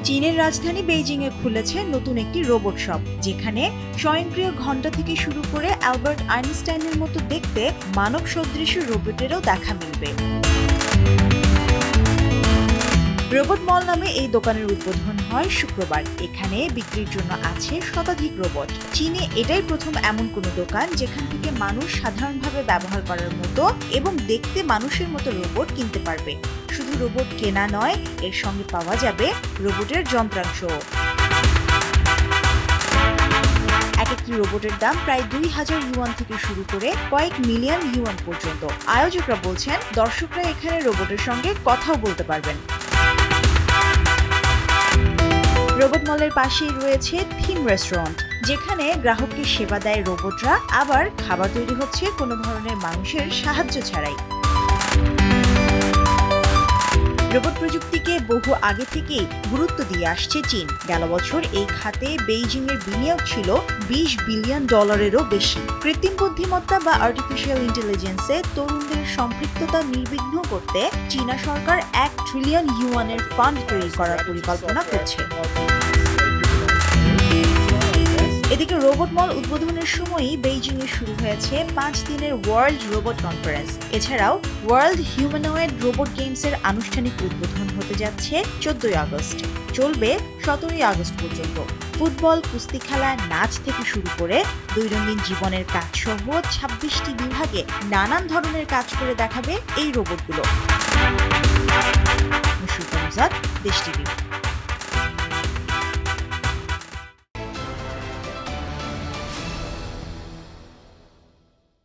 চীনের রাজধানী বেইজিংয়ে খুলেছে নতুন একটি রোবট শপ, যেখানে স্বয়ংক্রিয় ঘণ্টা থেকে শুরু করে অ্যালবার্ট আইনস্টাইনের মতো দেখতে মানব সদৃশ রোবটেরও দেখা মিলবে। রোবট মল নামে এই দোকানের উদ্বোধন হয় শুক্রবার। এখানে বিক্রির জন্য আছে শতাধিক রোবট। চীনে এটাই প্রথম এমন কোনো দোকান যেখান থেকে মানুষ সাধারণভাবে ব্যবহার করার মতো এবং দেখতে মানুষের মতো রোবট কিনতে পারবে। শুধু রোবট কেনা নয়, এর সঙ্গে পাওয়া যাবে রোবটের যন্ত্রাংশ। এক একটি রোবটের দাম প্রায় ২,০০০ ইউয়ান থেকে শুরু করে কয়েক মিলিয়ন ইউয়ান পর্যন্ত। আয়োজকরা বলছেন, দর্শকরা এখানে রোবটের সঙ্গে কথাও বলতে পারবেন। রোবট মলের পাশেই রয়েছে থিম রেস্টুরেন্ট, যেখানে গ্রাহককে সেবা দেয় রোবটরা, আবার খাবার তৈরি হচ্ছে কোনো ধরনের মানুষের সাহায্য ছাড়াই। রোবট প্রযুক্তিকে বহু আগে থেকেই গুরুত্ব দিয়ে আসছে চীন। গেল বছর এই খাতে বেইজিংয়ের বিনিয়োগ ছিল $২০ বিলিয়নেরও বেশি। কৃত্রিম বুদ্ধিমত্তা বা আর্টিফিশিয়াল ইন্টেলিজেন্সে তরুণদের সম্পৃক্ততা নির্বিঘ্ন করতে চীনা সরকার ১ ট্রিলিয়ন ইউয়ানের ফান্ড তৈরি করার পরিকল্পনা করছে। এদিকে রোবট মল উদ্বোধনের সময়ই বেইজিংয়ে শুরু হয়েছে ৫ দিনের ওয়ার্ল্ড রোবট কনফারেন্স। এছাড়াও ওয়ার্ল্ড হিউম্যানয়েড রোবট গেমসের আনুষ্ঠানিক উদ্বোধন হতে যাচ্ছে ১৪ই আগস্ট, চলবে ১৭ই আগস্ট পর্যন্ত। ফুটবল, কুস্তি খেলা, নাচ থেকে শুরু করে দৈনন্দিন জীবনের কাজসহ ২৬টি বিভাগে নানান ধরনের কাজ করে দেখাবে এই রোবটগুলো। মুশফিকুর রহমান, দেশ টিভি।